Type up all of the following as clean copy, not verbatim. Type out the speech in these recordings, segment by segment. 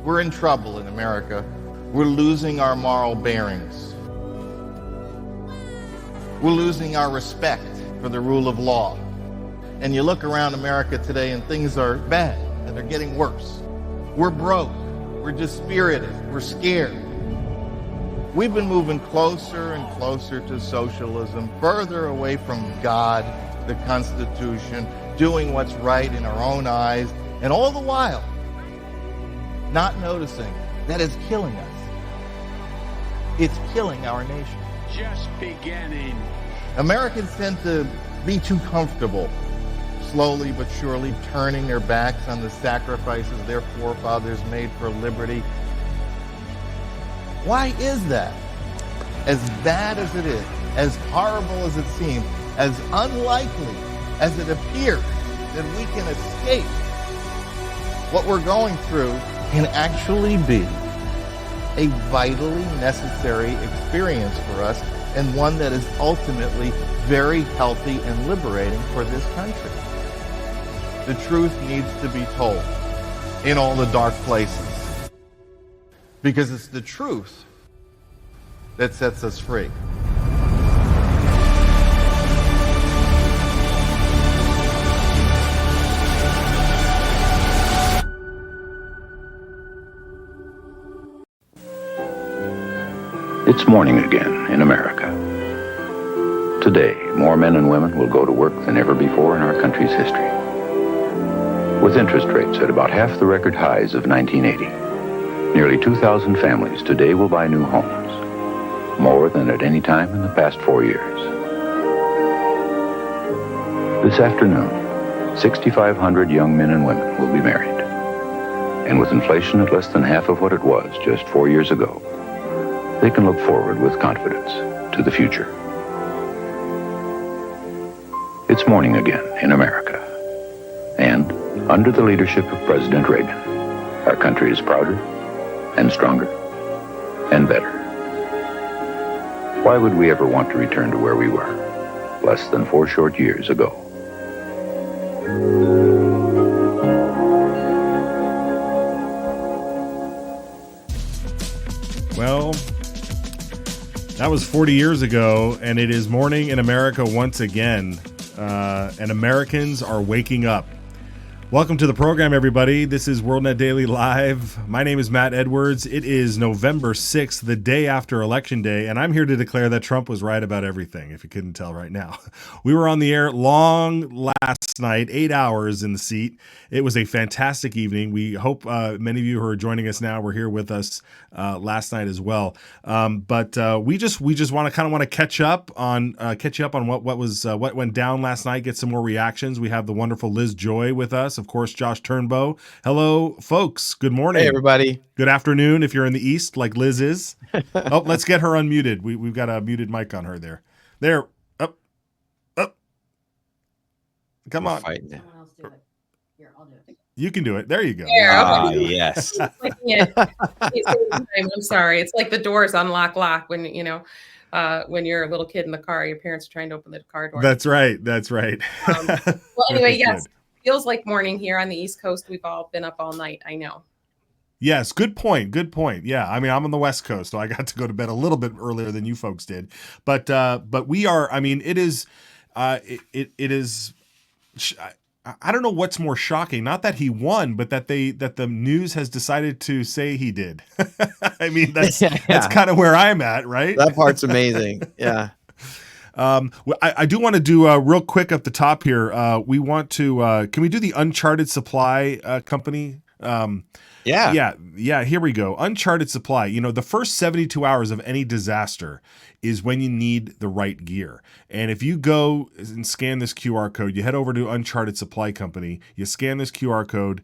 We're in trouble in America. We're losing our moral bearings. We're losing our respect for the rule of law. And you look around America today and things are bad and they're getting worse. We're broke. We're dispirited. We're scared. We've been moving closer and closer to socialism, further away from God, the Constitution, doing what's right in our own eyes, and all the while not noticing that it's killing us. It's killing our nation. Just beginning. Americans tend to be too comfortable, slowly but surely turning their backs on the sacrifices their forefathers made for liberty. Why is that? As bad as it is, as horrible as it seems, as unlikely as it appears that we can escape, what we're going through can actually be a vitally necessary experience for us, and one that is ultimately very healthy and liberating for this country. The truth needs to be told in all the dark places, because it's the truth that sets us free. It's morning again in America. Today, more men and women will go to work than ever before in our country's history. With interest rates at about half the record highs of 1980, nearly 2,000 families today will buy new homes, more than at any time in the past 4 years. This afternoon, 6,500 young men and women will be married. And with inflation at less than half of what it was just 4 years ago, they can look forward with confidence to the future. It's morning again in America. And under the leadership of President Reagan, our country is prouder and stronger and better. Why would we ever want to return to where we were less than 4 short years ago? Well, that was 40 years ago, and it is morning in America once again, and Americans are waking up. Welcome to the program, everybody. This is WorldNetDaily Live. My name is Matt Edwards. It is November 6th, the day after Election Day, and I'm here to declare that Trump was right about everything, if you couldn't tell right now. We were on the air long last night, 8 hours in the seat. It was a fantastic evening. We hope many of you who are joining us now were here with us last night as well. But we just want to catch up on what went down last night. Get some more reactions. We have the wonderful Liz Joy with us. Of course, Josh Turnbow. Hello, folks. Good morning. Hey, everybody. Good afternoon if you're in the East, like Liz is. Oh, let's get her unmuted. We've got a muted mic on her there. There. Up. Come on. Someone else do it. Here, I'll do it. You can do it. There you go. Yes. I'm sorry. It's like the doors unlock lock when when you're a little kid in the car, your parents are trying to open the car door. That's right. Well, anyway, yes. Feels like morning here on the East Coast. We've all been up all night. I know. Yes, good point. Yeah, I mean, I'm on the West Coast, so I got to go to bed a little bit earlier than you folks did. But we are. I mean, it is. It is. I don't know what's more shocking. Not that he won, but that the news has decided to say he did. I mean, that's kind of where I'm at, right? That part's amazing. Yeah. I do want to do real quick at the top here. We want to. Can we do the Uncharted Supply company? Yeah. Here we go. Uncharted Supply. You know, the first 72 hours of any disaster is when you need the right gear. And if you go and scan this QR code, you head over to Uncharted Supply Company, you scan this QR code,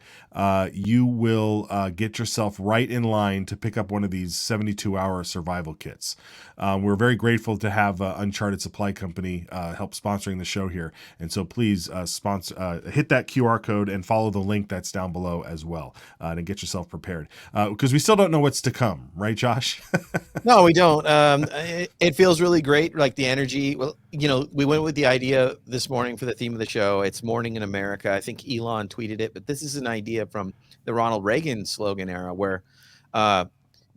you will get yourself right in line to pick up one of these 72-hour survival kits. We're very grateful to have Uncharted Supply Company help sponsoring the show here. And so please hit that QR code and follow the link that's down below as well. well, and get yourself prepared, because we still don't know what's to come, right, Josh? No, we don't. It feels really great. Like the energy. Well, we went with the idea this morning for the theme of the show. It's Morning in America. I think Elon tweeted it, but this is an idea from the Ronald Reagan slogan era where,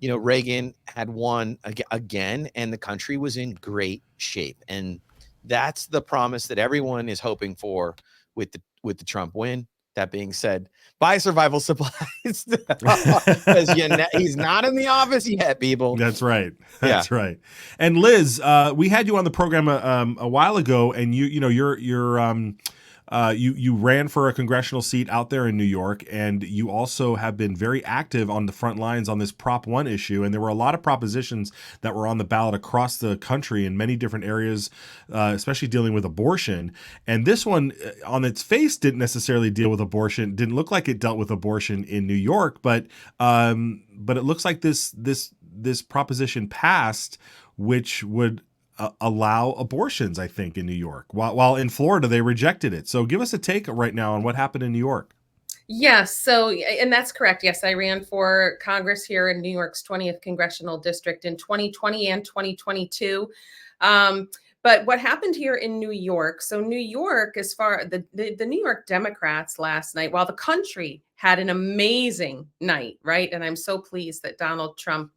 Reagan had won again and the country was in great shape. And that's the promise that everyone is hoping for with the Trump win. That being said, buy survival supplies because he's not in the office yet, people. That's right. That's right. And Liz, we had you on the program a while ago, and you ran for a congressional seat out there in New York, and you also have been very active on the front lines on this Prop 1 issue. And there were a lot of propositions that were on the ballot across the country in many different areas, especially dealing with abortion. And this one, on its face, didn't necessarily deal with abortion. Didn't look like it dealt with abortion in New York, but it looks like this proposition passed, which would allow abortions, I think, in New York, while in Florida they rejected it. So give us a take right now on what happened in New York. Yes. So, and that's correct. Yes, I ran for Congress here in New York's 20th congressional district in 2020 and 2022. But what happened here in New York? So New York, as far the New York Democrats last night, while the country had an amazing night, right? And I'm so pleased that Donald Trump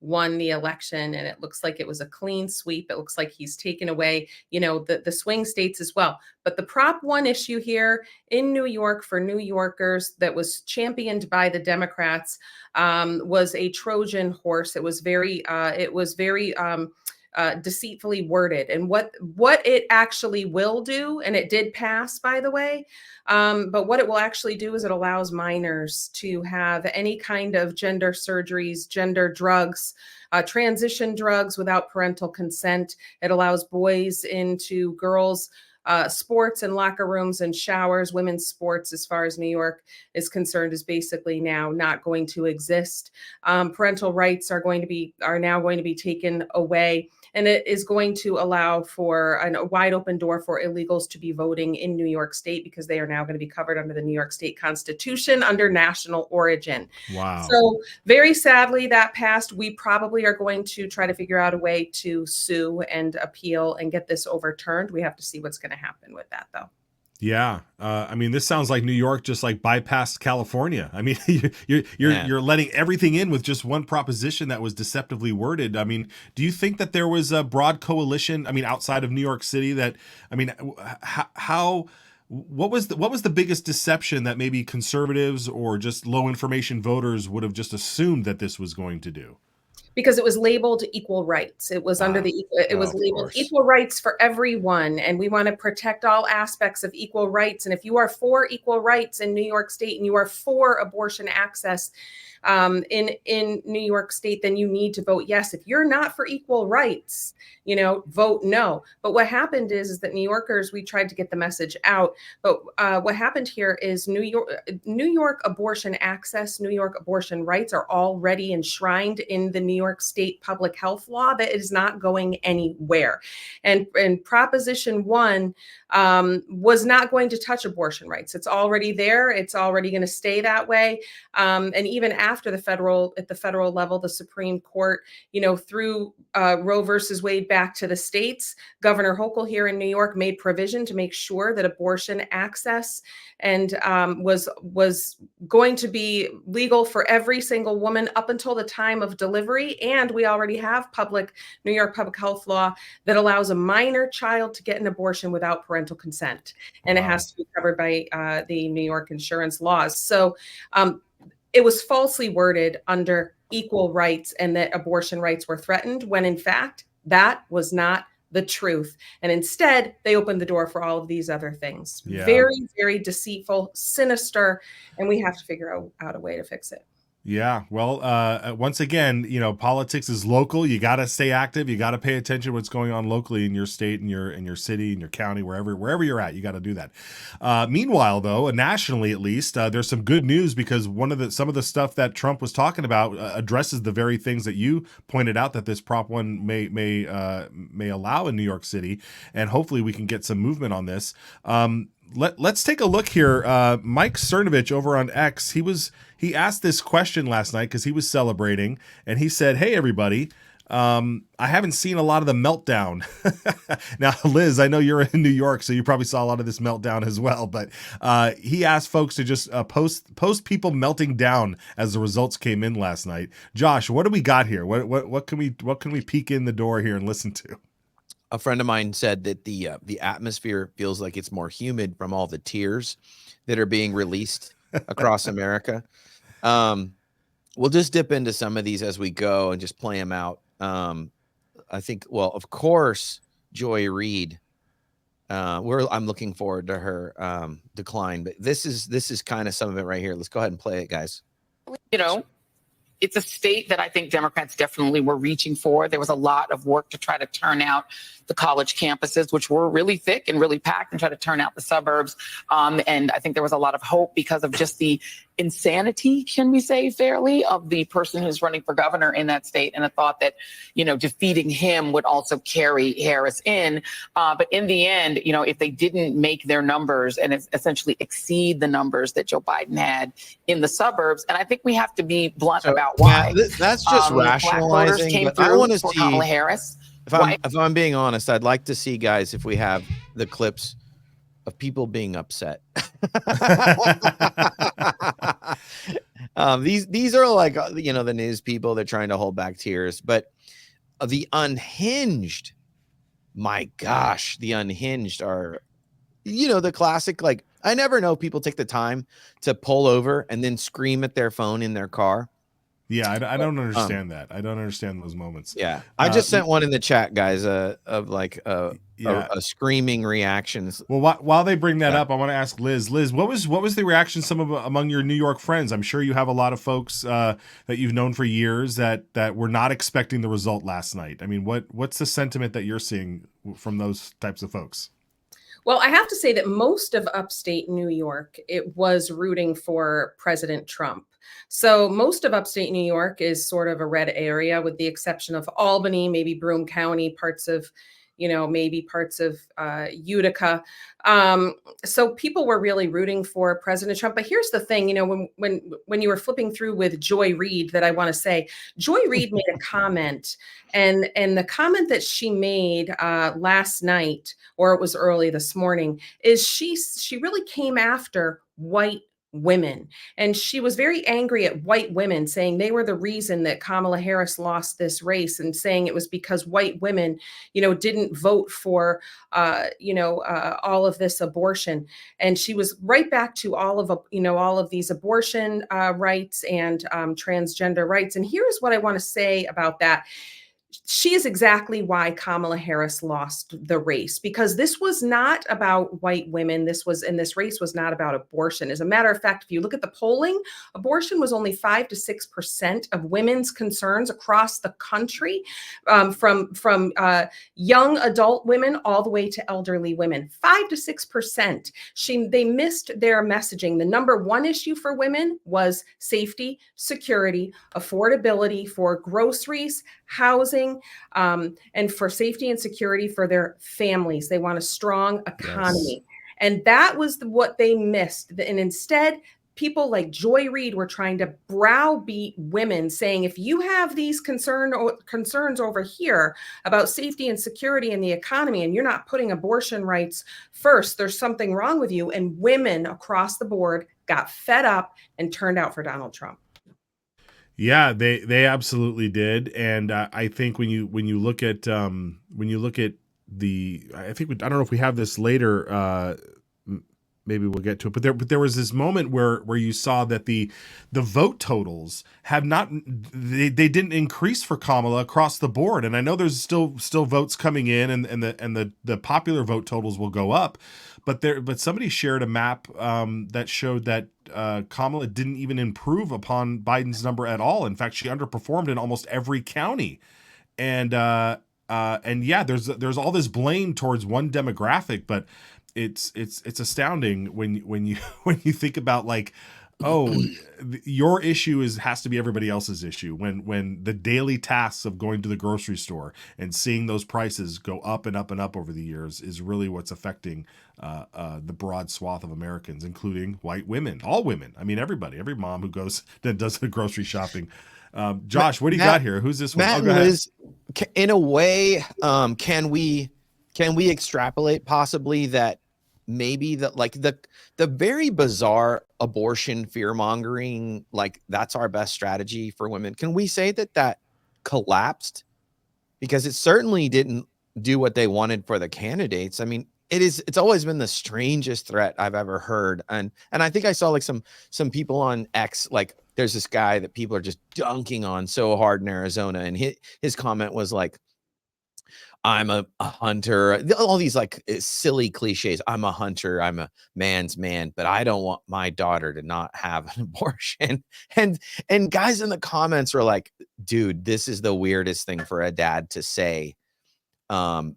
won the election, and it looks like it was a clean sweep. It looks like he's taken away, the swing states as well. But the Prop 1 issue here in New York for New Yorkers that was championed by the Democrats was a Trojan horse. It was very deceitfully worded. And what it actually will do, and it did pass, by the way, but what it will actually do is it allows minors to have any kind of gender surgeries, gender drugs, transition drugs without parental consent. It allows boys into girls' sports and locker rooms and showers. Women's sports, as far as New York is concerned, is basically now not going to exist. Parental rights are now going to be taken away. And it is going to allow for a wide open door for illegals to be voting in New York State, because they are now going to be covered under the New York State Constitution under national origin. Wow. So very sadly, that passed. We probably are going to try to figure out a way to sue and appeal and get this overturned. We have to see what's going to happen with that, though. Yeah. I mean, this sounds like New York just like bypassed California. I mean, you're letting everything in with just one proposition that was deceptively worded. I mean, do you think that there was a broad coalition, outside of New York City what was the biggest deception that maybe conservatives or just low information voters would have just assumed that this was going to do? Because it was labeled equal rights. It was was labeled equal rights for everyone. And we want to protect all aspects of equal rights. And if you are for equal rights in New York State and you are for abortion access in New York State, then you need to vote yes. If you're not for equal rights, vote no. But what happened is that New Yorkers, we tried to get the message out. But what happened here is New York abortion access, New York abortion rights are already enshrined in the New York State public health law that is not going anywhere. And Proposition 1 was not going to touch abortion rights. It's already there. It's already going to stay that way. And even after at the federal level, the Supreme Court, through Roe versus Wade back to the states, Governor Hochul here in New York made provision to make sure that abortion access and was going to be legal for every single woman up until the time of delivery. And we already have New York public health law that allows a minor child to get an abortion without parental consent. And It has to be covered by the New York insurance laws. So it was falsely worded under equal rights and that abortion rights were threatened, when in fact, that was not the truth. And instead, they opened the door for all of these other things. Yeah. Very, very deceitful, sinister, and we have to figure out a way to fix it. Yeah. Well, once again, politics is local. You got to stay active. You got to pay attention to what's going on locally in your state, in your city, in your county, wherever you're at. You got to do that. Meanwhile, though, nationally at least, there's some good news, because some of the stuff that Trump was talking about addresses the very things that you pointed out that this Prop 1 may allow in New York City, and hopefully we can get some movement on this. let's take a look here. Mike Cernovich over on X, he asked this question last night because he was celebrating, and he said, "Hey everybody, I haven't seen a lot of the meltdown." Now, Liz, I know you're in New York, so you probably saw a lot of this meltdown as well. But he asked folks to just post people melting down as the results came in last night. Josh, what do we got here? What can we peek in the door here and listen to? A friend of mine said that the atmosphere feels like it's more humid from all the tears that are being released across America. We'll just dip into some of these as we go and just play them out. I think, well, of course, Joy Reid. I'm looking forward to her decline, but this is kind of some of it right here. Let's go ahead and play it, guys. You know, it's a state that I think Democrats definitely were reaching for. There was a lot of work to try to turn out the college campuses, which were really thick and really packed, and try to turn out the suburbs. And I think there was a lot of hope because of just the insanity, can we say fairly, of the person who's running for governor in that state, and a thought that, you know, defeating him would also carry Harris in. But in the end, you know, if they didn't make their numbers and essentially exceed the numbers that Joe Biden had in the suburbs, and I think we have to be blunt about why. Yeah, that's just rationalizing. Came But I want to for see Kamala Harris. If I'm being honest, I'd like to see, guys, if we have the clips of people being upset. These are like, you know, the news people, they're trying to hold back tears, but the unhinged, my gosh, the unhinged are, you know, the classic, like, I never know people take the time to pull over and then scream at their phone in their car. Yeah, I don't understand that. I don't understand those moments. Yeah, I just sent one in the chat, guys, of like a screaming reactions. Well, while they bring that up, I want to ask Liz. Liz, what was the reaction among your New York friends? I'm sure you have a lot of folks that you've known for years that were not expecting the result last night. I mean, what's the sentiment that you're seeing from those types of folks? Well, I have to say that most of upstate New York, it was rooting for President Trump. So most of upstate New York is sort of a red area, with the exception of Albany, maybe Broome County, parts of, you know, maybe parts of Utica. So people were really rooting for President Trump. But here's the thing, you know, when you were flipping through with Joy Reid, that I want to say, Joy Reid made a comment, and the comment that she made last night, or it was early this morning, is she really came after white women. And she was very angry at white women, saying they were the reason that Kamala Harris lost this race, and saying it was because white women, you know, didn't vote for, all of this abortion. And she was right back to all of these abortion rights and transgender rights. And here's what I want to say about that. She is exactly why Kamala Harris lost the race, because this was not about white women. This race was not about abortion. As a matter of fact, if you look at the polling, abortion was only 5 to 6% of women's concerns across the country, from young adult women all the way to elderly women. 5 to 6%. They missed their messaging. The number one issue for women was safety, security, affordability for groceries, housing, and for safety and security for their families. They want a strong economy. Yes. And that was what they missed. And instead, people like Joy Reid were trying to browbeat women, saying, if you have these concerns over here about safety and security and the economy, and you're not putting abortion rights first, there's something wrong with you. And women across the board got fed up and turned out for Donald Trump. Yeah, they absolutely did, and I think when you look at I don't know if we have this later. Maybe we'll get to it, but there was this moment where you saw that the vote totals have not they didn't increase for Kamala across the board, and I know there's still votes coming in, and the popular vote totals will go up, but somebody shared a map that showed that Kamala didn't even improve upon Biden's number at all. In fact, she underperformed in almost every county, and yeah, there's all this blame towards one demographic, but it's astounding when you think about, like, oh, your issue has to be everybody else's issue. When the daily tasks of going to the grocery store and seeing those prices go up and up and up over the years is really what's affecting the broad swath of Americans, including white women, all women. I mean, everybody, every mom who goes that does the grocery shopping. Josh, what do you got here? Who's this one? Matt and Liz, in a way, can we extrapolate possibly that maybe that like the very bizarre abortion fear mongering, like that's our best strategy for women? Can we say that collapsed because it certainly didn't do what they wanted for the candidates? I mean, it's always been the strangest threat I've ever heard. And I think I saw like some people on X, like there's this guy that people are just dunking on so hard in Arizona. And his comment was like, I'm a hunter, all these like silly cliches. I'm a hunter, I'm a man's man, but I don't want my daughter to not have an abortion. And guys in the comments were like, dude, this is the weirdest thing for a dad to say. And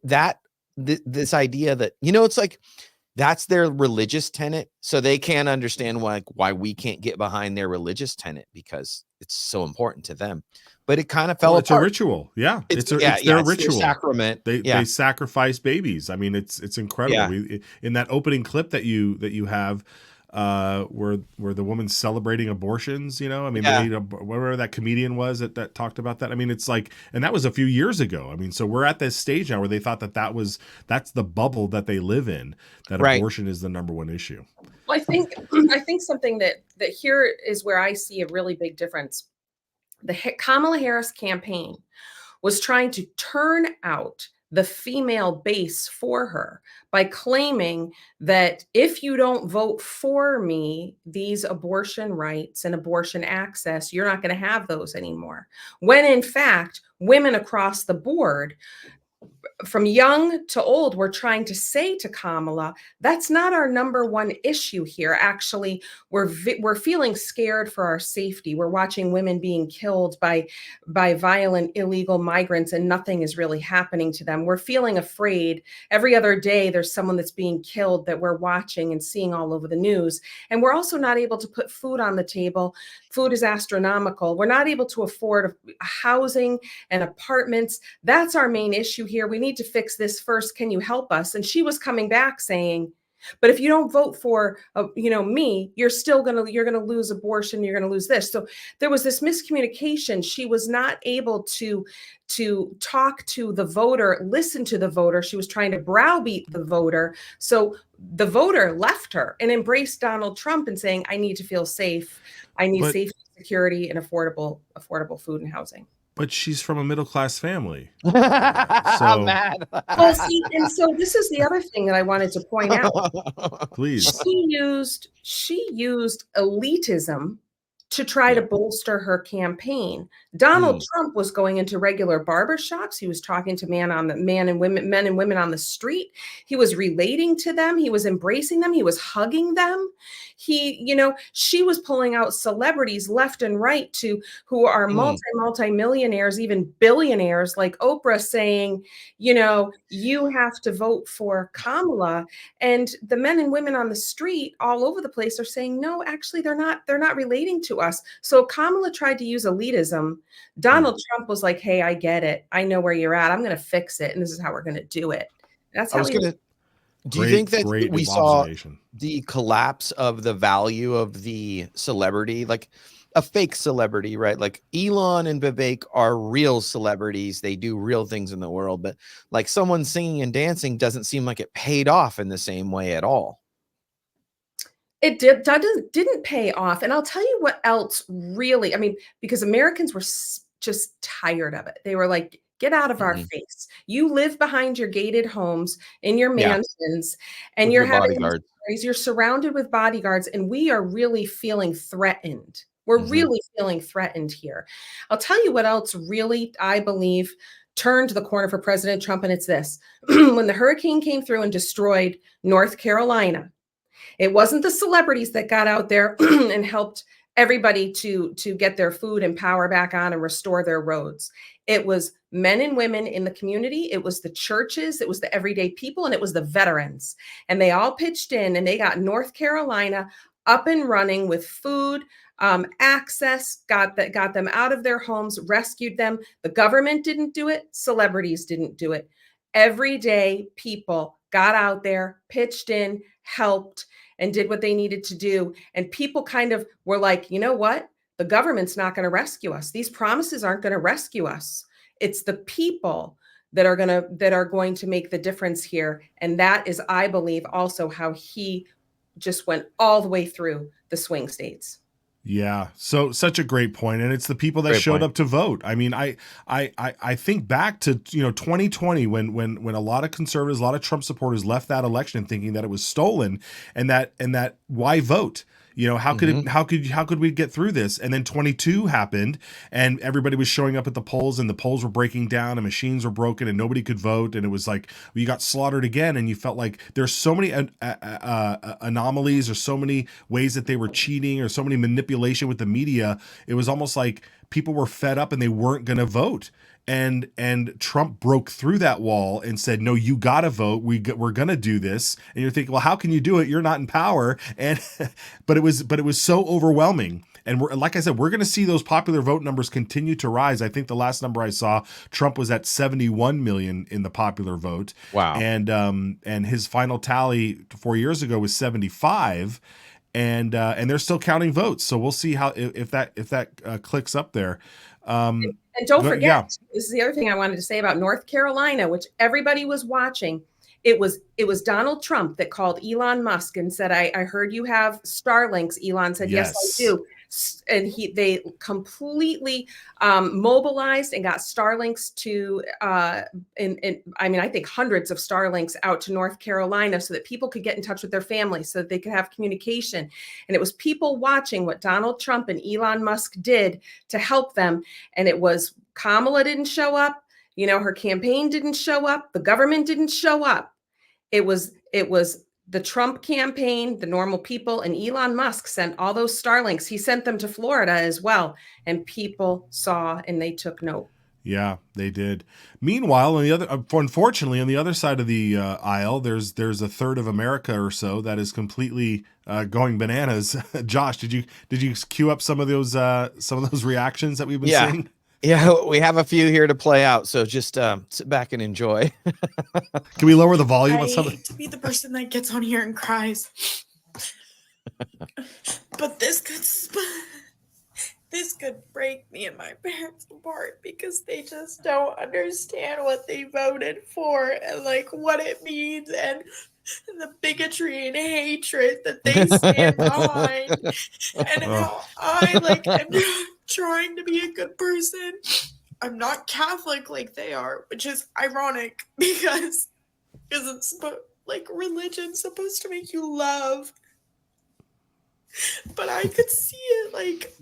that this idea that, you know, it's like that's their religious tenet, so they can't understand why we can't get behind their religious tenet because it's so important to them. But it kind of fell apart. It's a ritual. Yeah. It's their ritual. Their sacrament. They sacrifice babies. I mean, it's incredible. Yeah. In that opening clip that you have where the woman's celebrating abortions, you know, I mean, whatever that comedian was that talked about that. I mean, it's like, and that was a few years ago. I mean, so we're at this stage now where they thought that's the bubble that they live in, that abortion is the number one issue. Well, I think something that here is where I see a really big difference. The Kamala Harris campaign was trying to turn out the female base for her by claiming that if you don't vote for me, these abortion rights and abortion access, you're not going to have those anymore. When in fact, women across the board, from young to old, we're trying to say to Kamala, that's not our number one issue here. Actually, we're feeling scared for our safety. We're watching women being killed by violent, illegal migrants, and nothing is really happening to them. We're feeling afraid. Every other day, there's someone that's being killed that we're watching and seeing all over the news. And we're also not able to put food on the table. Food is astronomical. We're not able to afford housing and apartments. That's our main issue here. We need to fix this first. Can you help us? And she was coming back saying, but if you don't vote for, me, you're going to lose abortion. You're going to lose this. So there was this miscommunication. She was not able to talk to the voter, listen to the voter. She was trying to browbeat the voter. So the voter left her and embraced Donald Trump and saying, I need to feel safe. I need safety, security, and affordable food and housing. But she's from a middle-class family. I'm mad. Well, see, and so this is the other thing that I wanted to point out. Please. She used elitism to try to bolster her campaign. Donald Trump was going into regular barbershops. He was talking to men and women on the street. He was relating to them. He was embracing them. He was hugging them. She was pulling out celebrities left and right who are multi-millionaires, even billionaires like Oprah, saying, you have to vote for Kamala. And the men and women on the street all over the place are saying, no, actually, they're not relating to us. So Kamala tried to use elitism. Donald Trump was like, hey, I get it. I know where you're at. I'm going to fix it. And this is how we're going to do it. That's how Do you think that we saw the collapse of the value of the celebrity, like a fake celebrity, right? Like Elon and Vivek are real celebrities. They do real things in the world, but like someone singing and dancing doesn't seem like it paid off in the same way at all. It didn't pay off. And I'll tell you what else really, because Americans were just tired of it. They were like, get out of our face. You live behind your gated homes in your mansions and you're having bodyguards. You're surrounded with bodyguards, and we are really feeling threatened. We're really feeling threatened here. I'll tell you what else really, I believe, turned the corner for President Trump. And it's this. When the hurricane came through and destroyed North Carolina, it wasn't the celebrities that got out there and helped everybody to get their food and power back on and restore their roads. It was men and women in the community. It was the churches. It was the everyday people, and it was the veterans. And they all pitched in, and they got North Carolina up and running with food, access, got them out of their homes, rescued them. The government didn't do it. Celebrities didn't do it. Everyday people got out there, pitched in, helped, and did what they needed to do. And people kind of were like, you know what? The government's not going to rescue us. These promises aren't going to rescue us. It's the people that are going to make the difference here. And that is, I believe, also how he just went all the way through the swing states. Yeah. So such a great point. And it's the people that Great showed point. up to vote. I mean, I think back to, 2020 when a lot of conservatives, a lot of Trump supporters left that election thinking that it was stolen, and that why vote? How could we get through this? And then 22 happened, and everybody was showing up at the polls, and the polls were breaking down, and machines were broken, and nobody could vote, and it was like you got slaughtered again, and you felt like there's so many anomalies, or so many ways that they were cheating, or so many manipulation with the media. It was almost like people were fed up and they weren't going to vote. And Trump broke through that wall and said, no, you got to vote. We're going to do this. And you're thinking, well, how can you do it? You're not in power. And but it was so overwhelming. And like I said, we're going to see those popular vote numbers continue to rise. I think the last number I saw, Trump was at 71 million in the popular vote. Wow. And his final tally 4 years ago was 75. And they're still counting votes. So we'll see how if that clicks up there. And don't forget, this is the other thing I wanted to say about North Carolina, which everybody was watching. It was Donald Trump that called Elon Musk and said, I heard you have Starlinks. Elon said, yes, I do. And they completely mobilized and got Starlinks to, I think hundreds of Starlinks out to North Carolina so that people could get in touch with their families, so that they could have communication. And it was people watching what Donald Trump and Elon Musk did to help them. And it was Kamala didn't show up. Her campaign didn't show up. The government didn't show up. It was the Trump campaign, the normal people, and Elon Musk sent all those Starlinks. He sent them to Florida as well, and people saw and they took note. Yeah, they did. Meanwhile, unfortunately, on the other side of the aisle, there's a third of America or so that is completely going bananas. Josh, did you queue up some of those reactions that we've been seeing? Yeah, we have a few here to play out, so just sit back and enjoy. Can we lower the volume on some? To be the person that gets on here and cries, but this could break me and my parents apart, because they just don't understand what they voted for and like what it means, and the bigotry and hatred that they stand behind, and how I am trying to be a good person. I'm not Catholic like they are, which is ironic because it's religion's supposed to make you love, but I could see it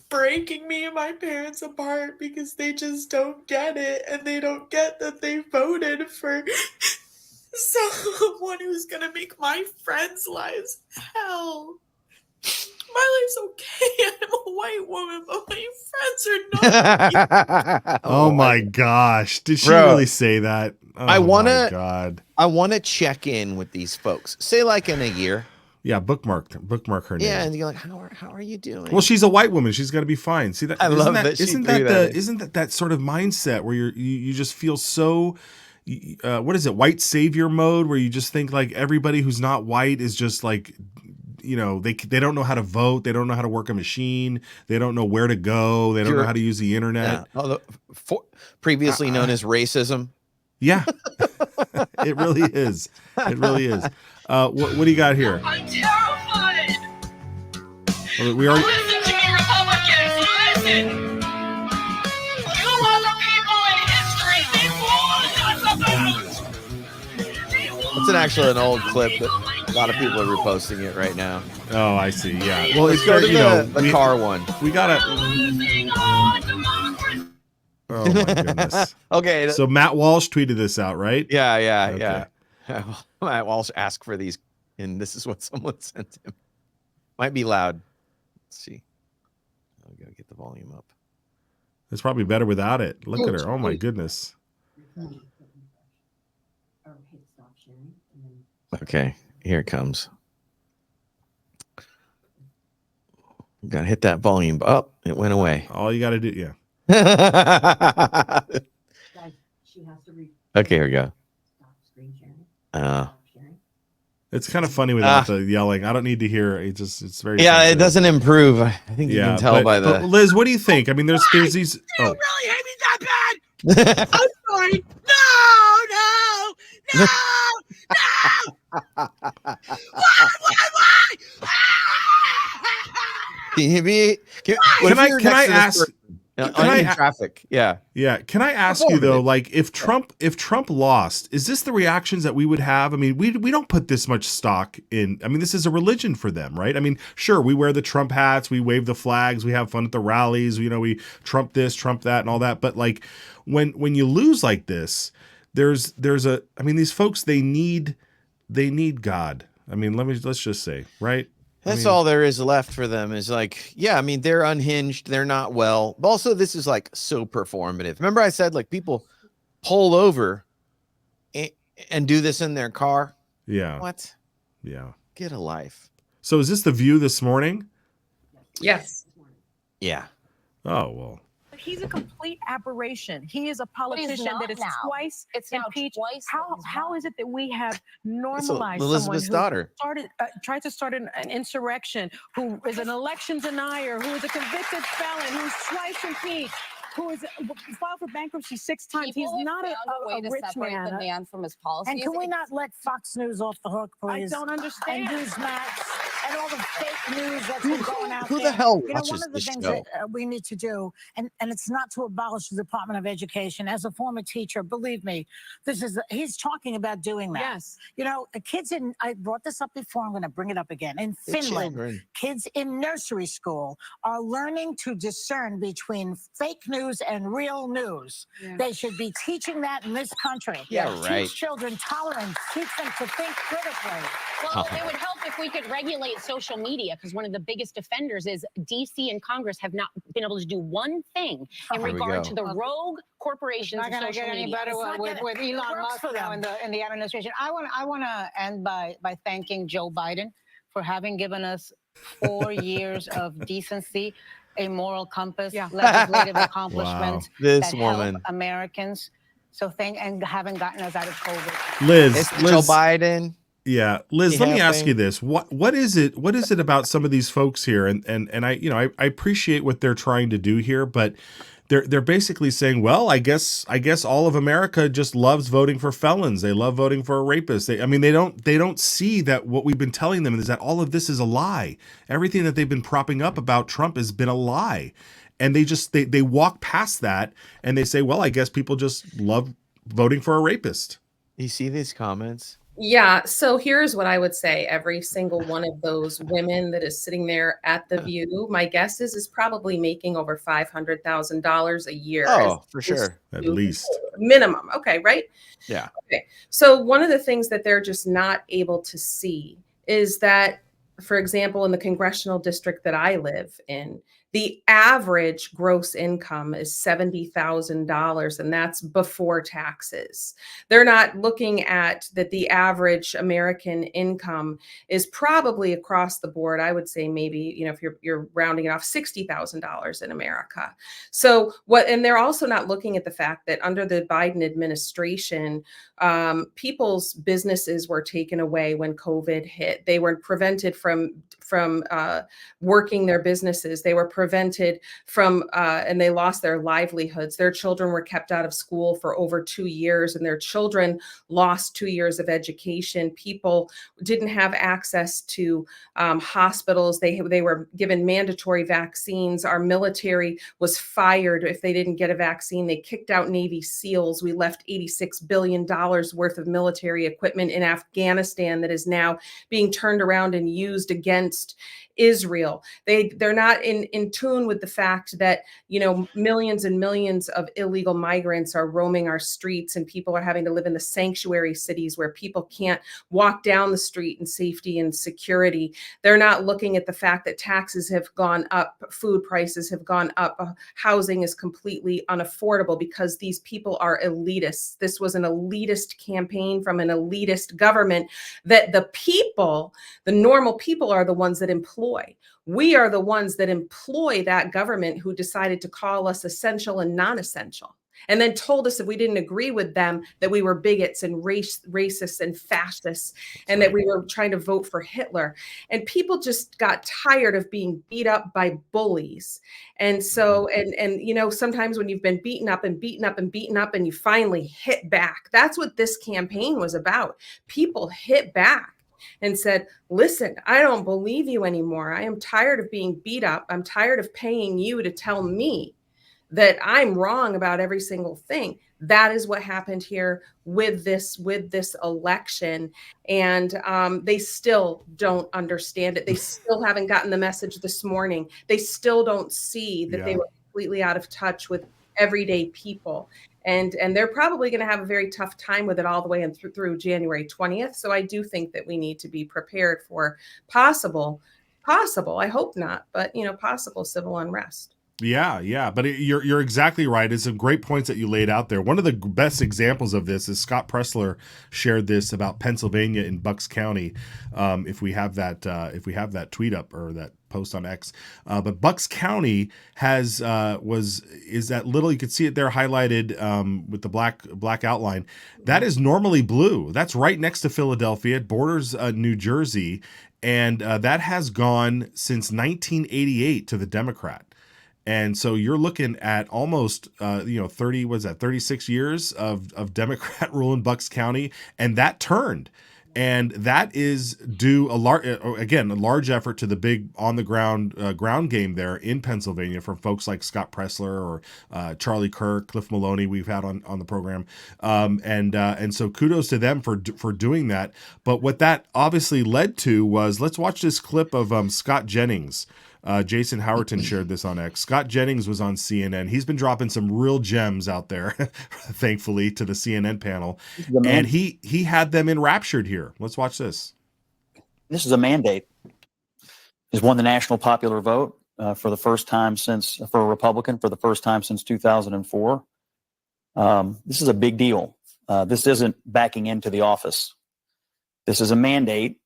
breaking me and my parents apart because they just don't get it, and they don't get that they voted for someone who's gonna make my friends' lives hell. My life's okay. I'm a white woman, but my friends are not. Oh my gosh. Did she really say that? Oh I wanna check in with these folks. Say in a year. Yeah, bookmark her name. Yeah, and you're like, how are you doing? Well, she's a white woman. She's got to be fine. See that? I love that. Isn't that sort of mindset where you just feel so what is it? White savior mode, where you just think everybody who's not white is just they don't know how to vote. They don't know how to work a machine. They don't know where to go. They don't know how to use the internet. Yeah. Previously known as racism. Yeah, it really is. It really is. What do you got here? I'm terrified. We already. Listen to me, Republicans. Listen. You are the people in history. They warned us about. It's actually an old clip, but a lot of people are reposting it right now. Oh, I see. Yeah. Well, let's go to the car one. We gotta. Oh my goodness. Okay. So Matt Walsh tweeted this out, right? Yeah. Matt Walsh asked for these, and this is what someone sent him. Might be loud. Let's see. I'll go get the volume up. It's probably better without it. Look at her. Oh my goodness. Okay, here it comes. Gotta hit that volume up. It went away. All you got to do, yeah. Guys, she has to read. Okay, here we go. Stop screen sharing. Stop sharing. It's kind of funny without the yelling. I don't need to hear. It's very. Yeah, sensitive. it doesn't improve. I think you can tell by the. But Liz, what do you think? I mean, there's these. You really hate me that bad? I'm sorry. No. Why? Can I ask? traffic? Yeah. Can I ask you though, like if Trump lost, is this the reactions that we would have? I mean, we don't put this much stock in. I mean, this is a religion for them, right? I mean, sure, we wear the Trump hats, we wave the flags, we have fun at the rallies, we Trump this, Trump that, and all that. But like when you lose like this, there's I mean, these folks they need God. I mean, let's just say, right? That's all there is left for them is like, yeah, I mean, they're unhinged. They're not well. But also, this is like so performative. Remember I said like people pull over and do this in their car? Yeah. What? Yeah. Get a life. So is this the View this morning? Yes. Yeah. Oh, well. He's a complete aberration. He is a politician that is twice impeached. How is it that we have normalized Elizabeth's someone daughter who tried to start an insurrection, who is an election denier, who is a convicted felon, who's twice impeached, who is filed for bankruptcy 6 times? He's not a rich man. The man from his policies. And can we not let Fox News off the hook, please? I don't understand. And Newsmax and all the fake news that's been going out who there. the hell one watches of the this things show? that we need to do, and it's not to abolish the Department of Education. As a former teacher, believe me, he's talking about doing that. Yes. The kids I brought this up before, I'm going to bring it up again. In Finland, kids in nursery school are learning to discern between fake news and real news. Yeah. They should be teaching that in this country. Yeah, right. Teach children tolerance. Teach them to think critically. Well, it would help if we could regulate social media, because one of the biggest offenders is DC and Congress have not been able to do one thing in regard to the rogue corporations of social media. Any better with Elon Musk now in the administration. I want to end by thanking Joe Biden for having given us 4 years of decency, a moral compass, legislative accomplishments This that woman. help Americans. So and having gotten us out of COVID. Liz, Joe Biden. Yeah, Liz, let me ask you this: what is it about some of these folks here? And I appreciate what they're trying to do here, but they're basically saying, well, I guess all of America just loves voting for felons. They love voting for a rapist. They don't see that what we've been telling them is that all of this is a lie. Everything that they've been propping up about Trump has been a lie, and they walk past that and they say, well, I guess people just love voting for a rapist. You see these comments? Yeah. So here's what I would say. Every single one of those women that is sitting there at the View, my guess is probably making over $500,000 a year. Oh, for sure. At least. Minimum. Okay. Right. Yeah. Okay. So one of the things that they're just not able to see is that, for example, in the congressional district that I live in, the average gross income is $70,000, and that's before taxes. They're not looking at that the average American income is probably across the board. I would say maybe, if you're rounding it off, $60,000 in America. So and they're also not looking at the fact that under the Biden administration, people's businesses were taken away when COVID hit. They were prevented from working their businesses. They were prevented from, and they lost their livelihoods. Their children were kept out of school for over 2 years, and their children lost 2 years of education. People didn't have access to hospitals. They were given mandatory vaccines. Our military was fired if they didn't get a vaccine. They kicked out Navy SEALs. We left $86 billion worth of military equipment in Afghanistan that is now being turned around and used against Israel. They're not in tune with the fact that, millions and millions of illegal migrants are roaming our streets, and people are having to live in the sanctuary cities where people can't walk down the street in safety and security. They're not looking at the fact that taxes have gone up, food prices have gone up, housing is completely unaffordable because these people are elitists. This was an elitist campaign from an elitist government that the normal people are the ones that employ. We are the ones that employ that government who decided to call us essential and non-essential, and then told us if we didn't agree with them that we were bigots and racists and fascists, and that we were trying to vote for Hitler. And people just got tired of being beat up by bullies. And so, and you know, sometimes when you've been beaten up and beaten up and beaten up and you finally hit back, that's what this campaign was about. People hit back and said, listen, I don't believe you anymore. I am tired of being beat up. I'm tired of paying you to tell me that I'm wrong about every single thing. That is what happened here with this election. And they still don't understand it. They still haven't gotten the message this morning. They still don't see that they were completely out of touch with everyday people. And they're probably going to have a very tough time with it all the way and through January 20th. So I do think that we need to be prepared for possible, I hope not, but possible civil unrest. Yeah, but you're exactly right. It's some great points that you laid out there. One of the best examples of this is Scott Pressler shared this about Pennsylvania in Bucks County. If we have that tweet up or that post on X, but Bucks County is that little, you can see it there highlighted with the black outline. That is normally blue. That's right next to Philadelphia. It borders New Jersey, and that has gone since 1988 to the Democrat. And so you're looking at almost, 36 years of Democrat rule in Bucks County, and that turned. And that is due a large effort to the big on the ground game there in Pennsylvania from folks like Scott Pressler or Charlie Kirk, Cliff Maloney we've had on the program, and so kudos to them for doing that. But what that obviously led to was, let's watch this clip of Scott Jennings. Jason Howerton shared this on X. Scott Jennings was on CNN. He's been dropping some real gems out there, thankfully, to the CNN panel. And he had them enraptured here. Let's watch this. This is a mandate. He's won the national popular vote for the first time for a Republican, for the first time since 2004. This is a big deal. This isn't backing into the office. This is a mandate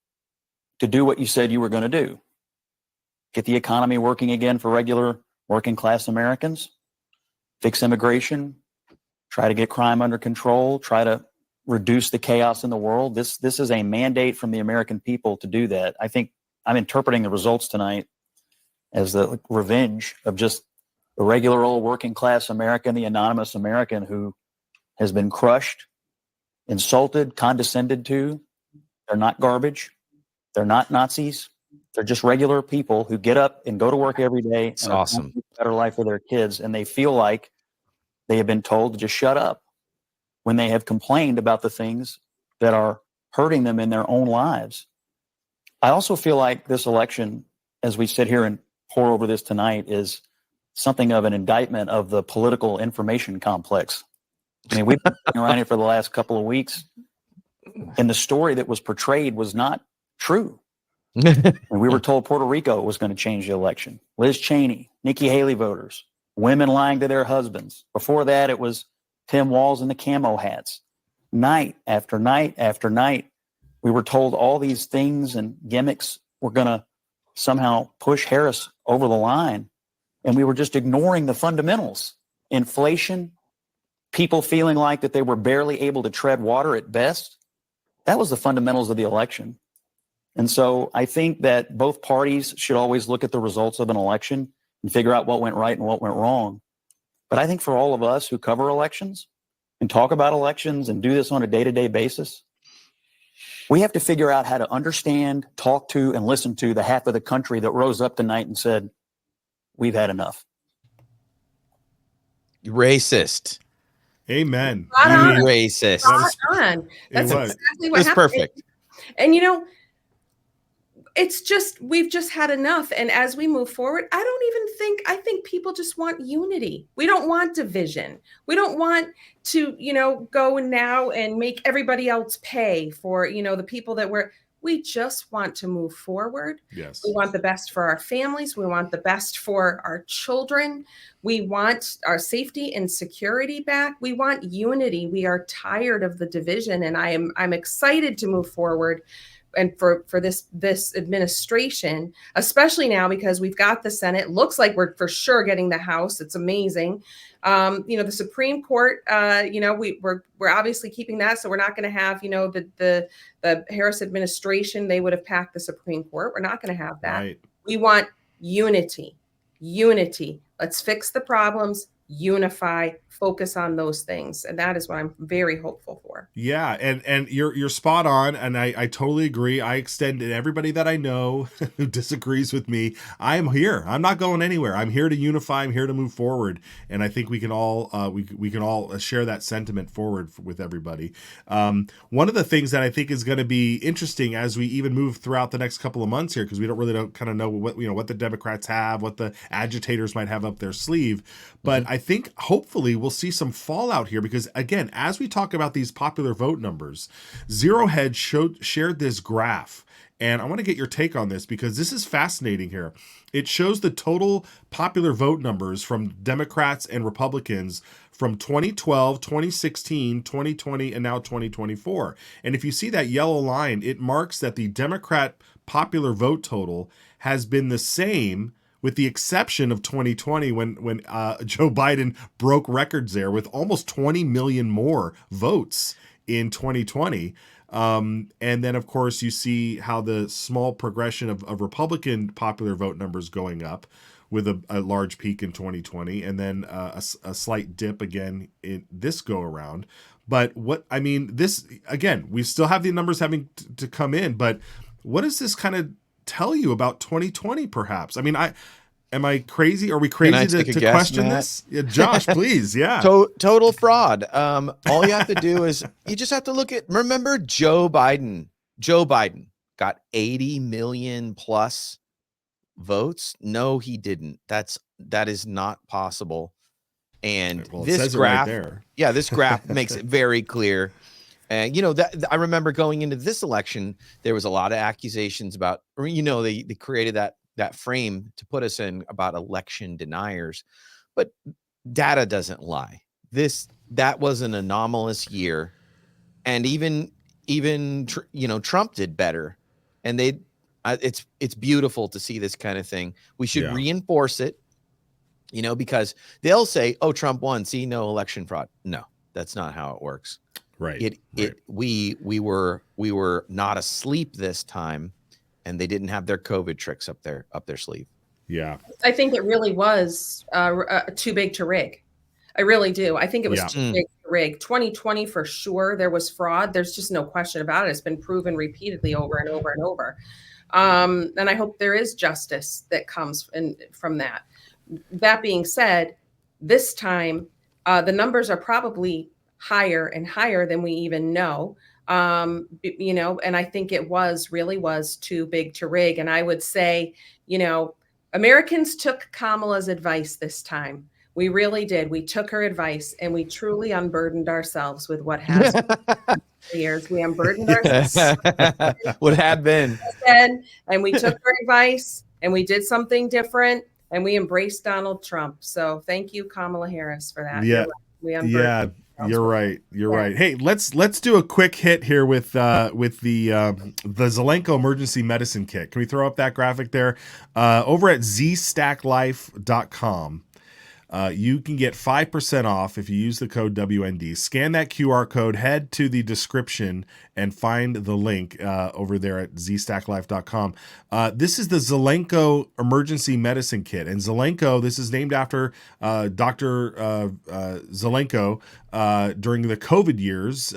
to do what you said you were going to do. Get the economy working again for regular working class Americans, fix immigration, try to get crime under control, try to reduce the chaos in the world. This is a mandate from the American people to do that. I think I'm interpreting the results tonight as the revenge of just the regular old working class American, the anonymous American who has been crushed, insulted, condescended to. They're not garbage. They're not Nazis. They're just regular people who get up and go to work every day. It's awesome. And a better life for their kids. And they feel like they have been told to just shut up when they have complained about the things that are hurting them in their own lives. I also feel like this election, as we sit here and pour over this tonight, is something of an indictment of the political information complex. I mean, we've been around here for the last couple of weeks, and the story that was portrayed was not true. And we were told Puerto Rico was going to change the election. Liz Cheney, Nikki Haley voters, women lying to their husbands. Before that, it was Tim Walz and the camo hats. Night after night after night, we were told all these things and gimmicks were going to somehow push Harris over the line. And we were just ignoring the fundamentals. Inflation, people feeling like that they were barely able to tread water at best. That was the fundamentals of the election. And so I think that both parties should always look at the results of an election and figure out what went right and what went wrong. But I think for all of us who cover elections and talk about elections and do this on a day-to-day basis, we have to figure out how to understand, talk to, and listen to the half of the country that rose up tonight and said, we've had enough. Racist. Amen. Racist. Spot on. That's exactly what happened. Perfect. And it's just, we've just had enough. And as we move forward, I think people just want unity. We don't want division. We don't want to, go now and make everybody else pay for, the people that we just want to move forward. Yes. We want the best for our families. We want the best for our children. We want our safety and security back. We want unity. We are tired of the division. And I'm excited to move forward for this administration, especially now because we've got the Senate. Looks like we're for sure getting the House. It's amazing. The Supreme Court, we're obviously keeping that, so we're not going to have, the Harris administration. They would have packed the Supreme Court. We're not going to have that. Right. We want unity. Let's fix the problems, unify, focus on those things, and that is what I'm very hopeful for. Yeah, and you're spot on, and I totally agree. I extend to everybody that I know who disagrees with me. I'm here. I'm not going anywhere. I'm here to unify. I'm here to move forward, and I think we can all we can all share that sentiment forward with everybody. One of the things that I think is going to be interesting as we even move throughout the next couple of months here, because we don't kind of know what the Democrats have, what the agitators might have up their sleeve, but I think hopefully we'll see some fallout here, because again, as we talk about these popular vote numbers, Zero Hedge shared this graph, and I want to get your take on this because this is fascinating here. It shows the total popular vote numbers from Democrats and Republicans from 2012, 2016, 2020, and now 2024. And if you see that yellow line, it marks that the Democrat popular vote total has been the same, with the exception of 2020 when Joe Biden broke records there with almost 20 million more votes in 2020. And then, of course, you see how the small progression of Republican popular vote numbers going up with a large peak in 2020 and then a slight dip again in this go around. But this, again, we still have the numbers having to come in, but what does this kind of tell you about 2020, perhaps? Am I crazy? Are we crazy to question Matt? this? Yeah, Josh, please. Yeah. Total fraud. All you have to do is you just have to remember Joe Biden. Joe Biden got 80 million plus votes. No, he didn't. That is not possible. And this graph, this graph makes it very clear. And I remember going into this election, there was a lot of accusations about, they created that frame to put us in about election deniers, but data doesn't lie. That was an anomalous year, and even Trump did better, and it's beautiful to see this kind of thing. We should reinforce it, because they'll say, "Oh, Trump won. See, no election fraud." No, that's not how it works. Right. We were not asleep this time, and they didn't have their COVID tricks up their sleeve. Yeah. I think it really was too big to rig. I really do. I think it was too big to rig. 2020 for sure, there was fraud. There's just no question about it. It's been proven repeatedly over and over and over. And I hope there is justice that comes from that. That being said, this time the numbers are probably higher and higher than we even know. And I think it really was too big to rig. And I would say, Americans took Kamala's advice this time. We really did. We took her advice and we truly unburdened ourselves with what has been years. We unburdened ourselves. What had been. And we took her advice and we did something different and we embraced Donald Trump. So thank you, Kamala Harris, for that. Yeah. You're right. Hey, let's do a quick hit here with the Zelenko emergency medicine kit. Can we throw up that graphic there? Over at zstacklife.com. You can get 5% off if you use the code WND. Scan that QR code, head to the description, and find the link over there at zstacklife.com. This is the Zelenko emergency medicine kit. And Zelenko, this is named after Dr. Zelenko during the COVID years,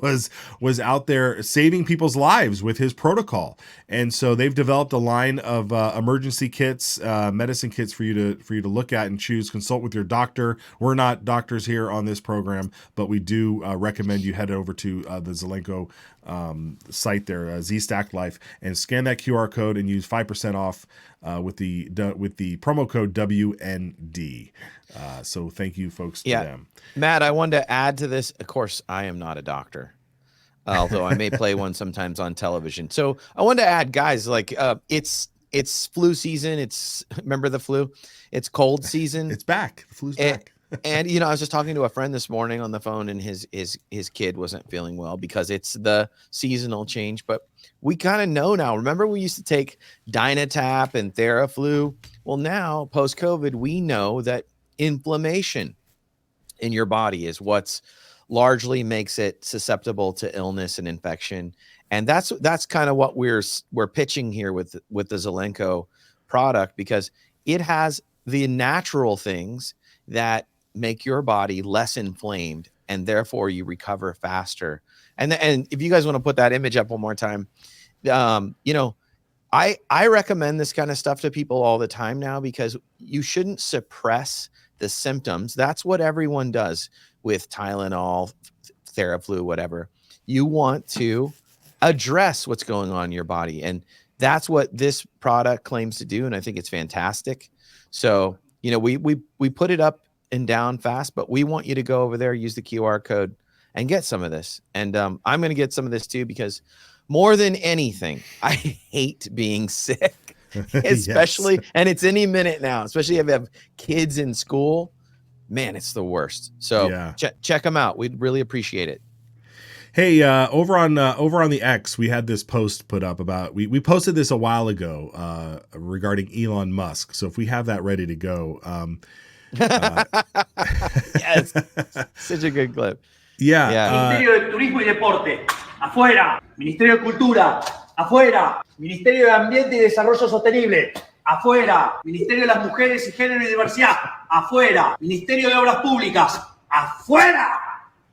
was out there saving people's lives with his protocol. And so they've developed a line of emergency kits, medicine kits for you to look at and choose. Consult with your doctor. We're not doctors here on this program, but we do recommend you head over to the Zelenko site there, Z-Stack Life, and scan that QR code and use 5% off with the promo code WND. So thank you, folks, to them. Matt, I wanted to add to this. Of course, I am not a doctor, although I may play one sometimes on television. So I wanted to add, guys, it's flu season. Remember the flu? It's cold season. It's back. The flu's back. And I was just talking to a friend this morning on the phone, and his kid wasn't feeling well because it's the seasonal change. But we kind of know now. Remember, we used to take Dynatap and Theraflu. Well, now post COVID, we know that inflammation in your body is what's largely makes it susceptible to illness and infection. And that's kind of what we're pitching here with the Zelenko product, because it has the natural things that make your body less inflamed, and therefore you recover faster. And if you guys want to put that image up one more time, I recommend this kind of stuff to people all the time now, because you shouldn't suppress the symptoms. That's what everyone does with Tylenol, Theraflu, whatever. You want to address what's going on in your body, and that's what this product claims to do. And I think it's fantastic. So, we put it up and down fast, but we want you to go over there, use the QR code, and get some of this. And I'm going to get some of this too, because more than anything, I hate being sick, especially, yes. And it's any minute now, especially if you have kids in school. Man, it's the worst. So yeah. Check them out. We'd really appreciate it. Hey, over on the X, we had this post put up about, we posted this a while ago regarding Elon Musk. So if we have that ready to go. Yes, such a good clip. Yeah. Ministerio de Turismo y Deporte, afuera. Ministerio de Cultura, afuera. Ministerio de Ambiente y Desarrollo Sostenible, afuera. Ministerio de las Mujeres y Género y Diversidad, afuera. Ministerio de Obras Públicas, afuera.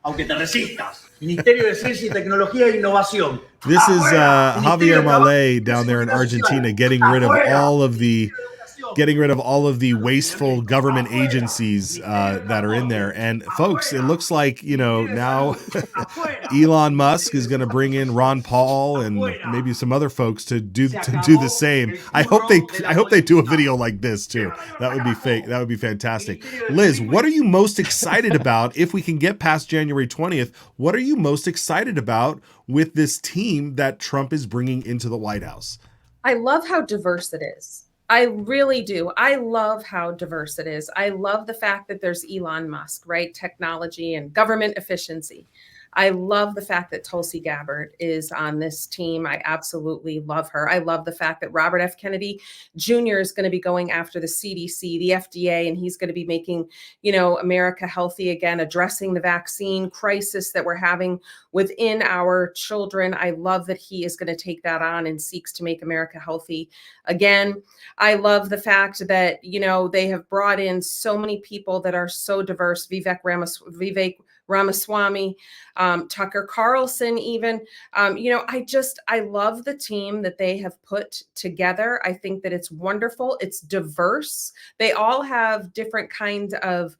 Aunque te resistas. Ministerio de Ciencia y Tecnología e Innovación. This is Javier Milei down there in Argentina getting rid of all of the wasteful government agencies that are in there. And folks, it looks like, now Elon Musk is going to bring in Ron Paul and maybe some other folks to do the same. I hope they do a video like this too. That would be fake. That would be fantastic. Liz, what are you most excited about if we can get past January 20th? What are you most excited about with this team that Trump is bringing into the White House? I love how diverse it is. I really do. I love how diverse it is. I love the fact that there's Elon Musk, right? Technology and government efficiency. I love the fact that Tulsi Gabbard is on this team. I absolutely love her. I love the fact that Robert F. Kennedy Jr. is going to be going after the CDC, the FDA, and he's going to be making, America healthy again, addressing the vaccine crisis that we're having within our children. I love that he is going to take that on and seeks to make America healthy again. I love the fact that, they have brought in so many people that are so diverse. Vivek Ramaswamy, Tucker Carlson, even, I love the team that they have put together. I think that it's wonderful. It's diverse. They all have different kinds of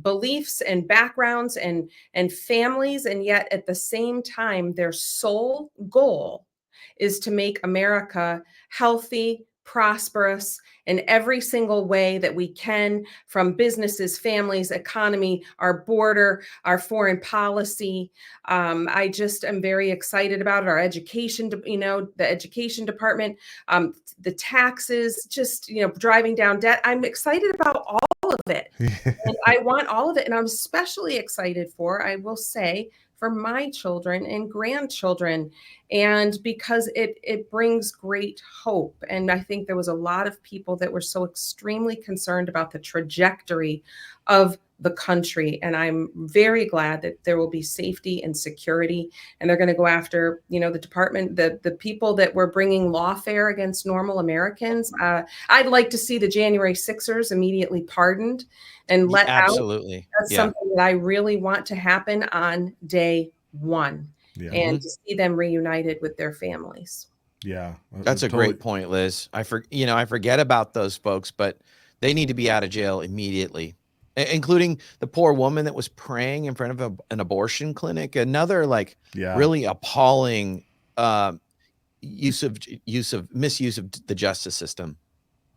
beliefs and backgrounds and families. And yet at the same time, their sole goal is to make America healthy, prosperous in every single way that we can, from businesses, families, economy, our border, our foreign policy. I just am very excited about it. Our education, the education department, the taxes, just, driving down debt. I'm excited about all of it. And I want all of it. And I'm especially excited I will say, for my children and grandchildren, and because it brings great hope. And I think there was a lot of people that were so extremely concerned about the trajectory of the country. And I'm very glad that there will be safety and security, and they're going to go after, the department, the people that were bringing lawfare against normal Americans. I'd like to see the January 6ers immediately pardoned and let out. Absolutely. That's something that I really want to happen on day one, and to see them reunited with their families. Yeah. That's a great point, Liz. I forget about those folks, but they need to be out of jail immediately, including the poor woman that was praying in front of an abortion clinic. Another really appalling misuse of the justice system.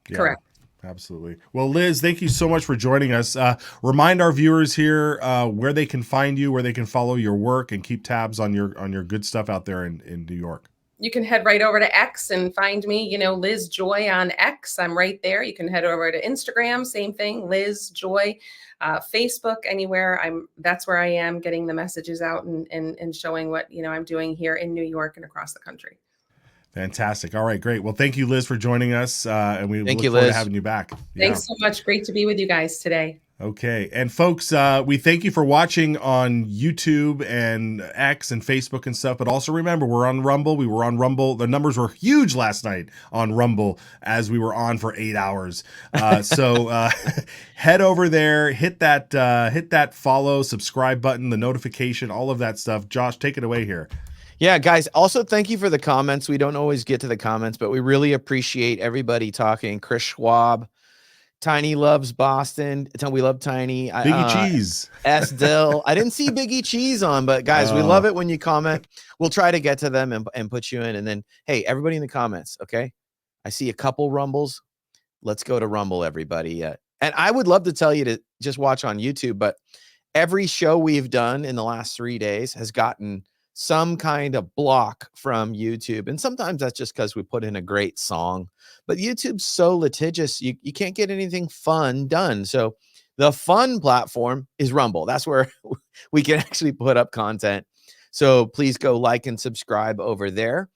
Yeah. Correct. Absolutely. Well, Liz, thank you so much for joining us. Remind our viewers here where they can find you, where they can follow your work, and keep tabs on your good stuff out there in New York. you can head right over to X and find me, Liz Joy on X. I'm right there. You can head over to Instagram, same thing, Liz Joy, Facebook, anywhere. That's where I am, getting the messages out and showing what, I'm doing here in New York and across the country. Fantastic. All right, great. Well, thank you, Liz, for joining us. And we look you, forward to Liz. having you back. Thanks so much. Great to be with you guys today. Okay. And folks, we thank you for watching on YouTube and X and Facebook and stuff. But also remember, we're on Rumble. We were on Rumble. The numbers were huge last night on Rumble as we were on for 8 hours. So head over there, hit that follow, subscribe button, the notification, all of that stuff. Josh, take it away here. Yeah, guys, also thank you for the comments. We don't always get to the comments, but we really appreciate everybody talking. Chris Schwab, Tiny loves Boston. We love Tiny. Biggie Cheese. S. Dill. I didn't see Biggie Cheese on, but guys, we love it when you comment. We'll try to get to them and put you in. And then, hey, everybody in the comments, okay? I see a couple Rumbles. Let's go to Rumble, everybody. And I would love to tell you to just watch on YouTube, but every show we've done in the last 3 days has gotten some kind of block from YouTube. And sometimes that's just because we put in a great song. But YouTube's so litigious, you can't get anything fun done. So the fun platform is Rumble. That's where we can actually put up content. So please go like and subscribe over there.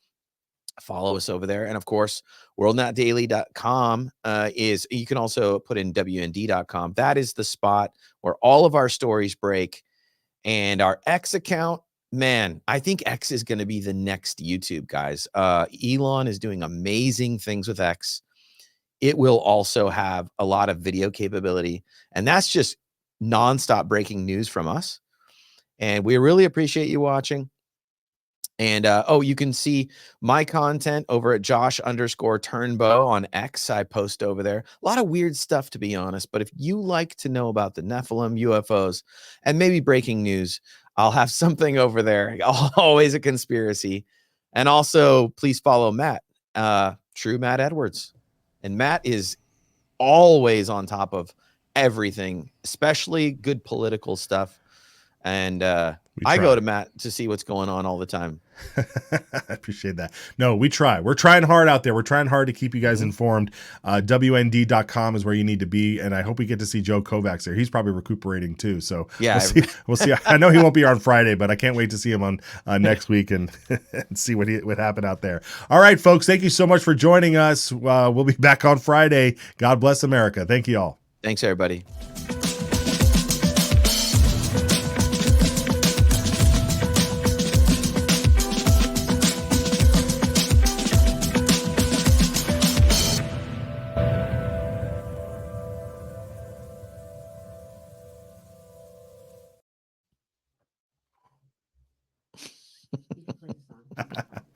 Follow us over there. And of course, WorldNetDaily.com is, you can also put in WND.com. That is the spot where all of our stories break. And our X account, man, I think X is going to be the next YouTube, guys. Elon is doing amazing things with X. It will also have a lot of video capability, and that's just nonstop breaking news from us. And we really appreciate you watching. And you can see my content over at Josh_Turnbow on X. I post over there. A lot of weird stuff, to be honest. But if you like to know about the Nephilim, UFOs, and maybe breaking news, I'll have something over there. Always a conspiracy. And also, please follow Matt, True Matt Edwards. And Matt is always on top of everything, especially good political stuff. And I go to Matt to see what's going on all the time. I appreciate that. No, we try. We're trying hard out there. We're trying hard to keep you guys informed. WND.com is where you need to be. And I hope we get to see Joe Kovacs there. He's probably recuperating too. So yeah, we'll see. I know he won't be here on Friday, but I can't wait to see him on next week and see what happened out there. All right, folks. Thank you so much for joining us. We'll be back on Friday. God bless America. Thank you all. Thanks, everybody.